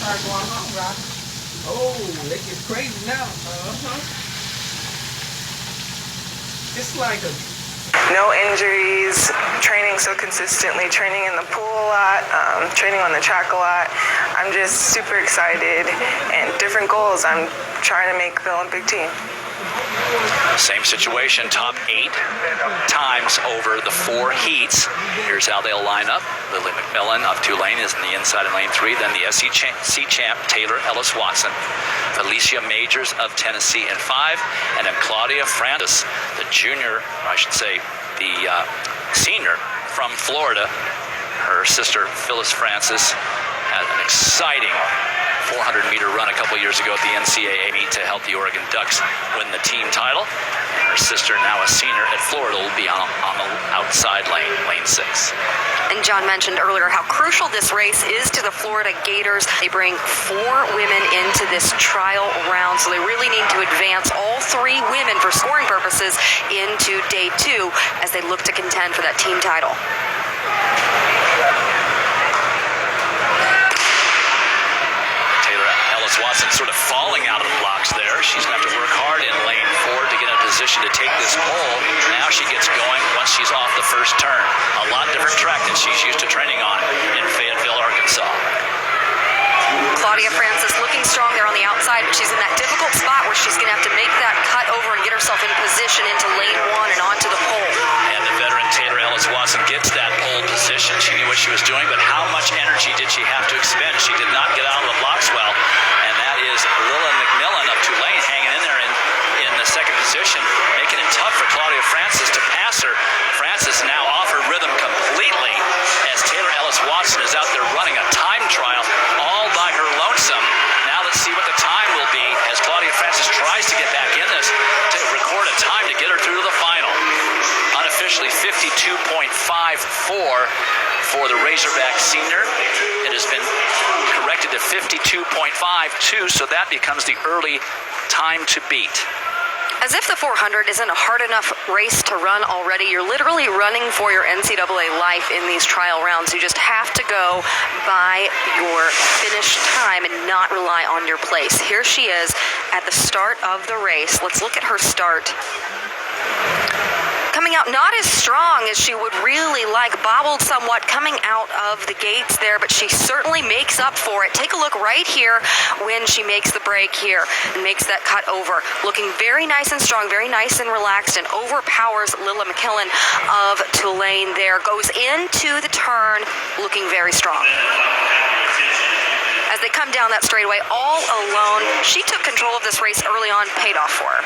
start going home, Rob. Oh, it gets crazy now. It's like a... No injuries, training so consistently, training in the pool a lot, training on the track a lot. I'm just super excited and different goals. I'm trying to make the Olympic team. Same situation, top 8 times over the 4 heats. Here's how they'll line up. Lily McMillan of Tulane is in the inside in lane 3. Then the SEC champ, Taylor Ellis-Watson. Alicia Majors of Tennessee in 5. And then Claudia Francis, the junior, I should say, the senior from Florida. Her sister, Phyllis Francis, had an exciting 400-meter run a couple years ago at the NCAA meet to help the Oregon Ducks win the team title. And her sister, now a senior at Florida, will be on the outside lane, lane 6. And John mentioned earlier how crucial this race is to the Florida Gators. They bring 4 women into this trial round, so they really need to advance all 3 women for scoring purposes into day 2 as they look to contend for that team title. Watson sort of falling out of the blocks there. She's going to have to work hard in lane 4 to get in a position to take this pole. Now she gets going once she's off the first turn. A lot different track than she's used to training on in Fayetteville, Arkansas. Claudia Francis looking strong there on the outside, but she's in that difficult spot where she's going to have to make that cut over and get herself in position into lane 1 and onto the pole. And the veteran Taylor Ellis-Watson gets that pole position. She knew what she was doing, but how much energy did she have to expend? She did not get out of the blocks well. And that is Lily McMillan of Tulane hanging in there in the second position, making it tough for Claudia Francis to pass her. Francis now off her rhythm completely as Taylor Ellis-Watson is out there running a time trial all by her lonesome. Now let's see what the time will be as Claudia Francis tries to get back in this to record a time to get her through to the final. Unofficially 52.54 for the Razorback senior. It has been corrected to 52.52, so that becomes the early time to beat. As if the 400 isn't a hard enough race to run already, you're literally running for your NCAA life in these trial rounds. You just have to go by your finish time and not rely on your place. Here she is at the start of the race. Let's look at her start. Coming out not as strong as she would really like, bobbled somewhat coming out of the gates there, but she certainly makes up for it. Take a look right here when she makes the break here and makes that cut over. Looking very nice and strong, very nice and relaxed, and overpowers Lily McMillan of Tulane there. Goes into the turn looking very strong. As they come down that straightaway all alone, she took control of this race early on, paid off for her.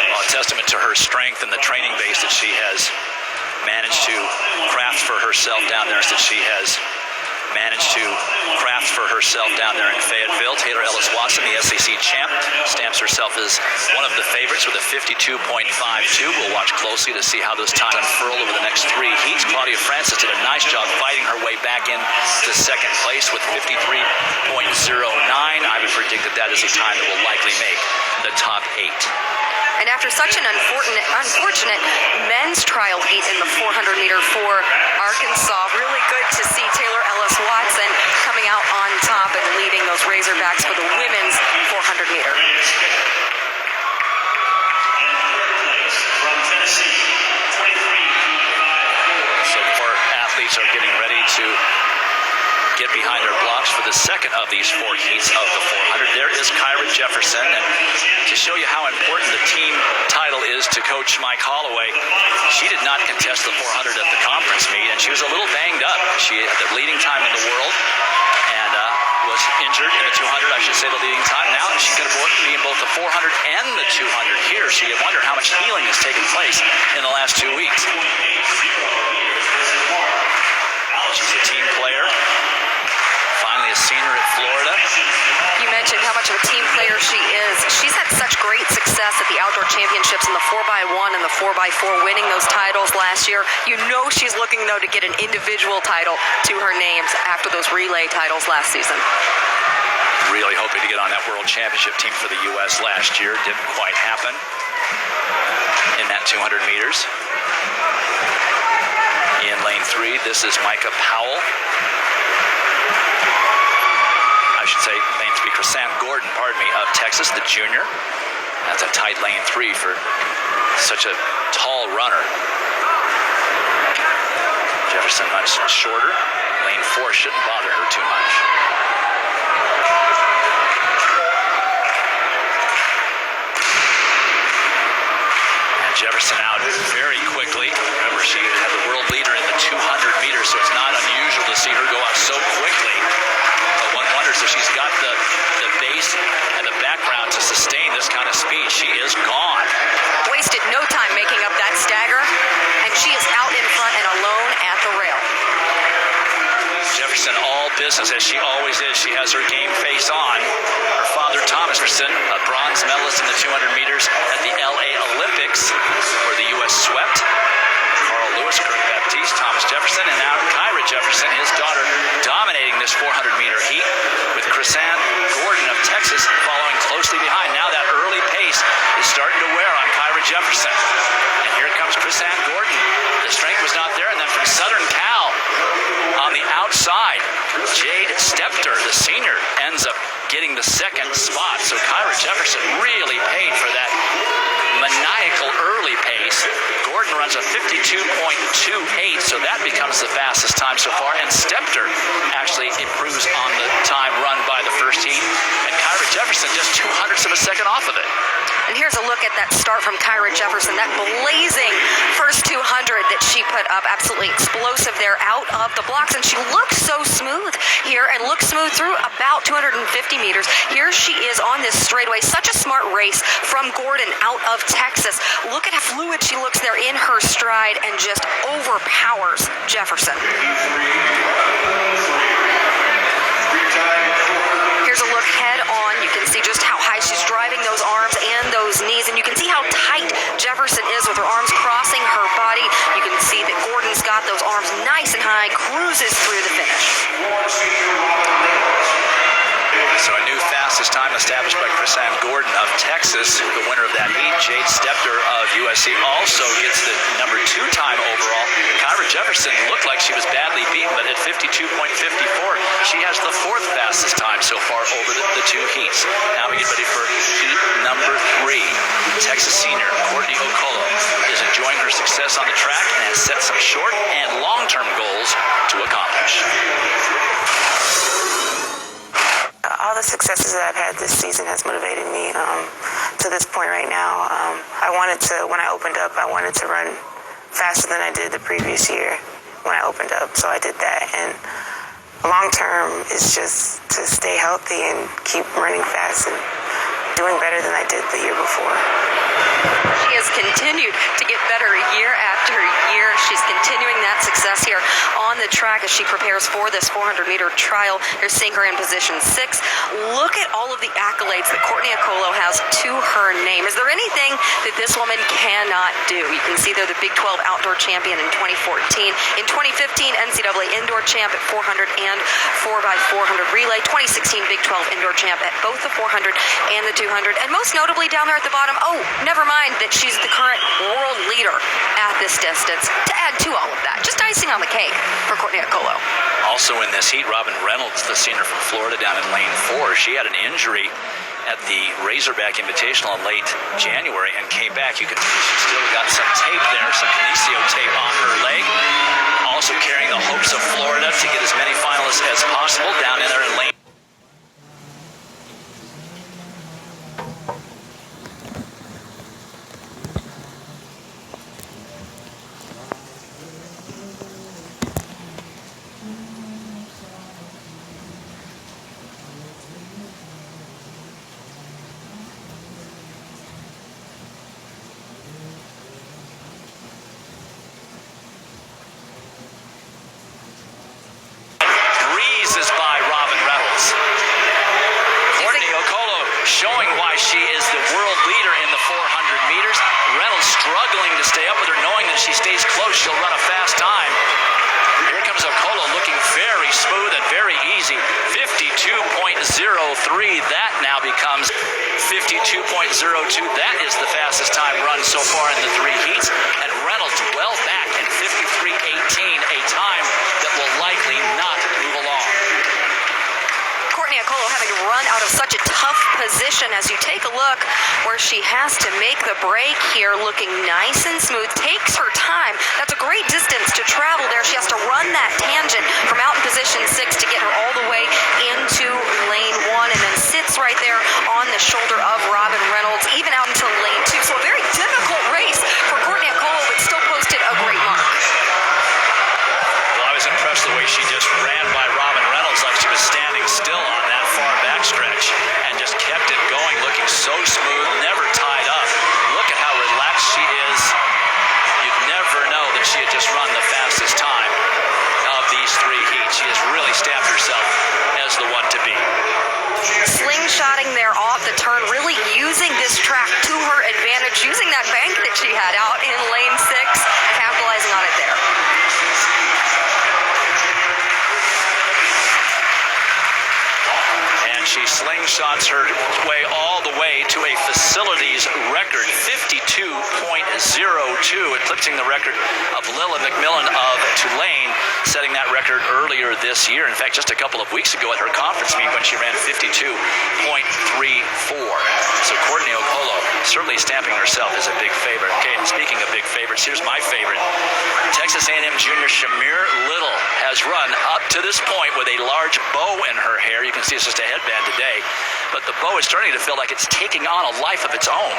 Well, a testament to her strength and the training base that she has managed to craft for herself down there, that she has managed to craft for herself down there in Fayetteville. Taylor Ellis-Watson, the SEC champ, stamps herself as one of the favorites with a 52.52. We'll watch closely to see how those times unfurl over the next 3 heats. Claudia Francis did a nice job fighting her way back into second place with 53.09. I would predict that that is a time that will likely make the top 8. And after such an unfortunate men's trial heat in the 400-meter for Arkansas, really good to see Taylor Ellis-Watson coming out on top and leading those Razorbacks for the women's 400-meter. So 4 athletes are getting ready to get behind their blocks for the second of these 4 heats of the 400. There is Kyra Jefferson, and to show you how important the team title is to Coach Mike Holloway, she did not contest the 400 at the conference meet, and she was a little banged up. She had the leading time in the world and was injured in the 200, I should say the leading time. Now she could be in both the 400 and the 200 here, so you wonder how much healing has taken place in the last 2 weeks. She's a team player. Finally a senior at Florida. You mentioned how much of a team player she is. She's had such great success at the outdoor championships in the 4x1 and the 4x4, winning those titles last year. You know she's looking, though, to get an individual title to her names after those relay titles last season. Really hoping to get on that world championship team for the U.S. last year. Didn't quite happen in that 200 meters. In lane 3. This is Micah Powell. I should say lane 3, Chrisanne Gordon, pardon me, of Texas, the junior. That's a tight lane 3 for such a tall runner. Jefferson much shorter. Lane 4 shouldn't bother her too much. And Jefferson out very quickly. Remember, she had the world leader in the 200 meters, so it's not unusual to see her go out so quickly. But one wonders if she's got the base and the background to sustain this kind of speed. She is gone. Wasted no time making up that stagger, and she is out in front and alone at the rail. Jefferson all business, as she always is. She has her game face on. Her father, Thomas Jefferson, a bronze medalist in the 200 meters at the LA Olympics, where the U.S. swept. Carl Lewis, Kirk Baptiste, Thomas Jefferson, and now Kyra Jefferson, his daughter, dominating this 400-meter heat, with Chrisanne Gordon of Texas following closely behind. Now that early pace is starting to wear on Kyra Jefferson. And here comes Chrisanne Gordon. The strength was not there, and then from Southern Cal on the outside, Jade Stepter, the senior, ends up getting the second spot. So Kyra Jefferson really paid for that maniacal early pace. Gordon runs a 52.28, so that becomes the fastest time so far, and Stepter actually improves on the time run by the first heat, and Kyra Jefferson just 0.02 of a second off of it. And here's a look at that start from Kyra Jefferson, that blazing first 200 that she put up, absolutely explosive there out of the blocks, and she looks so smooth here and looks smooth through about 250 meters. Here she is on this straightaway, such a smart race from Gordon out of Texas. Look at how fluid she looks there in her stride and just overpowers Jefferson. Here's a look head on. You can see just how high she's driving those arms and those knees, and you can see how tight Jefferson is with her arms crossing her body. You can see that Gordon's got those arms nice and high, cruises through the finish. So a new fastest time established by Chrisanne Gordon of Texas, the winner of that heat. Jade Stepter of USC also gets the number 2 time overall. Kyra Jefferson looked like she was badly beaten, but at 52.54, she has the 4th fastest time so far over the 2 heats. Now we get ready for heat number 3. Texas senior Courtney Okolo is enjoying her success on the track and has set some short and long-term goals to accomplish. All the successes that I've had this season has motivated me to this point right now. When I opened up, I wanted to run faster than I did the previous year when I opened up, so I did that. And long term is just to stay healthy and keep running fast and doing better than I did the year before. She has continued to get better year after year. She's continuing that success here on the track as she prepares for this 400-meter trial. You're seeing her in position 6. Look at all of the accolades that Courtney Okolo has to her name. Is there anything that this woman cannot do? You can see they're the Big 12 outdoor champion in 2014. In 2015, NCAA indoor champ at 400 and 4x400 relay. 2016 Big 12 indoor champ at both the 400 and the 200. And most notably down there at the bottom, never mind that she's the current world leader at this distance. To add to all of that, just icing on the cake for Courtney Okolo. Also in this heat, Robin Reynolds, the senior from Florida, down in lane 4. She had an injury at the Razorback Invitational in late January and came back. You can see she's still got some tape there, some kinesio tape on her leg. Also carrying the hopes of Florida to get as many finalists as possible down in there in lane. Showing why she is the world leader in the 400 meters. Reynolds struggling to stay up with her, knowing that if she stays close, she'll run a fast time. Here comes Okolo looking very smooth and very easy. 52.03. That now becomes 52.02. That is the fastest time run so far in the 3 heats. And Reynolds well back in 53.18, a time position as you take a look where she has to make the break here, looking nice and smooth, takes her time. That's a great distance to travel there. She has to run that tangent from out in position 6 to get her all the way into lane 1, and then sits right there on the shoulder of Robin Reynolds, even out until lane 2. So a very difficult race for Courtney Okolo, but still posted a great mark. Well, I was impressed the way she just ran by Robin Reynolds like she was standing still on that far back stretch and just kept it going, looking so smooth, never tied up. Look at how relaxed she is. You'd never know that she had just run the fastest time of these 3 heats. She has really stamped herself as the one to beat. Slingshotting there off the turn, really using this track to her advantage, using that bank that she had out in lane 6, capitalizing on it there. And she slingshots her way all the way to a facilities record, 52.02, eclipsing the record of Lila McMillan of Tulane, setting that record earlier this year. In fact, just a couple of weeks ago at her conference meet when she ran 52.34. So Courtney Okolo certainly stamping herself as a big favorite. Okay, and speaking of big favorites, here's my favorite. Texas A&M junior Shamir Little has run up to this point with a large bow in her hair. You can see it's just a headband today, but the bow is starting to feel like it's taking on a life of its own.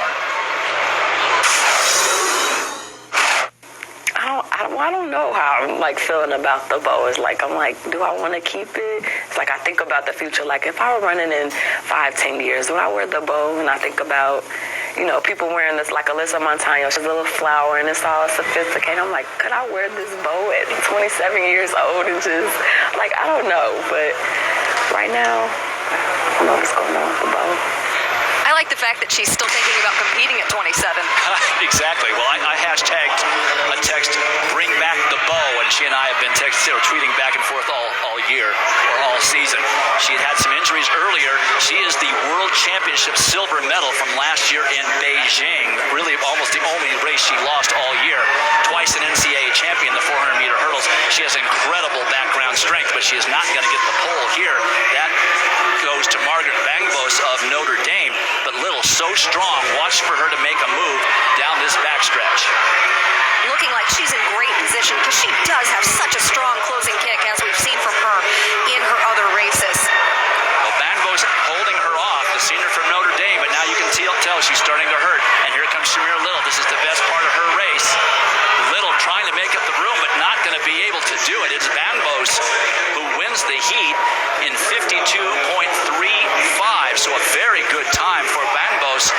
I don't know how I'm like feeling about the bow. It's like, I'm like, do I want to keep it? It's like I think about the future. Like if I were running in 5-10 years, would I wear the bow? And I think about, you know, people wearing this, like Alyssa Montano, she's a little flower and it's all sophisticated. I'm like, could I wear this bow at 27 years old and just, like, I don't know. But right now, I don't know what's going on with the bow. I like the fact that she's still thinking about competing at 27. Exactly. Well, I hashtagged a text, bring back the bow, and she and I have been texting or tweeting back and forth all year or all season. She had some injuries earlier. She is the World Championship silver medal from last year in Beijing. Really almost the only race she lost all year. Twice an NCAA champion, the 400-meter hurdles. She has incredible background strength, but she is not going to get the pole here. That goes to Margaret Bangbos of Notre Dame. But Little so strong. Watch for her to make a move down this backstretch. Looking like she's in great position because she does have such a strong closing kick, as we've seen from her in her other races. Well, Bangbos holding her off, the senior from Notre Dame, but now you can tell she's starting to hurt. And here comes Shamir Little. This is the best part of her race. Little trying to make up the room, but not going to be able to do it. It's Bangbos who wins the heat in 52.35, so a very good time for Bangbos.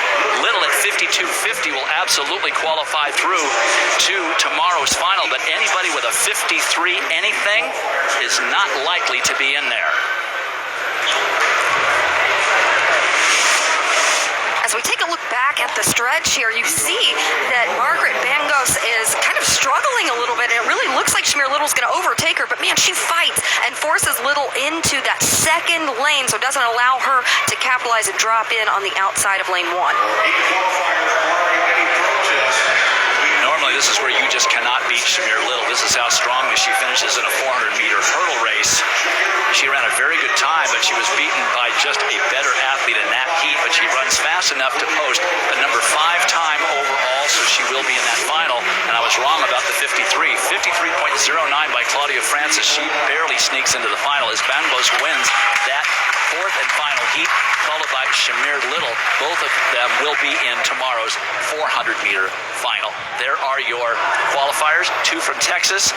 Little at 52.50 will absolutely qualify through to tomorrow's final, but anybody with a 53 anything is not likely to be in there. As we take a look back at the stretch here, you see that Margaret Bangbos is kind of struggling a little bit, and it really looks like Shamir Little's going to overtake her, but man, she fights and forces Little into that second lane, so it doesn't allow her to capitalize and drop in on the outside of lane 1. Normally, this is where you just cannot beat Shamir Little. This is how strongly she finishes in a 400-meter hurdle race. She ran a very good time, but she was beaten by just a better athlete in that heat, but she runs fast enough to post a number 5 time overall, so she will be in that final. And I was wrong about the 53. 53.09 by Claudia Francis. She barely sneaks into the final as Bangbos wins that 4th and final heat, followed by Shamir Little. Both of them will be in tomorrow's 400-meter final. There are your qualifiers, 2 from Texas.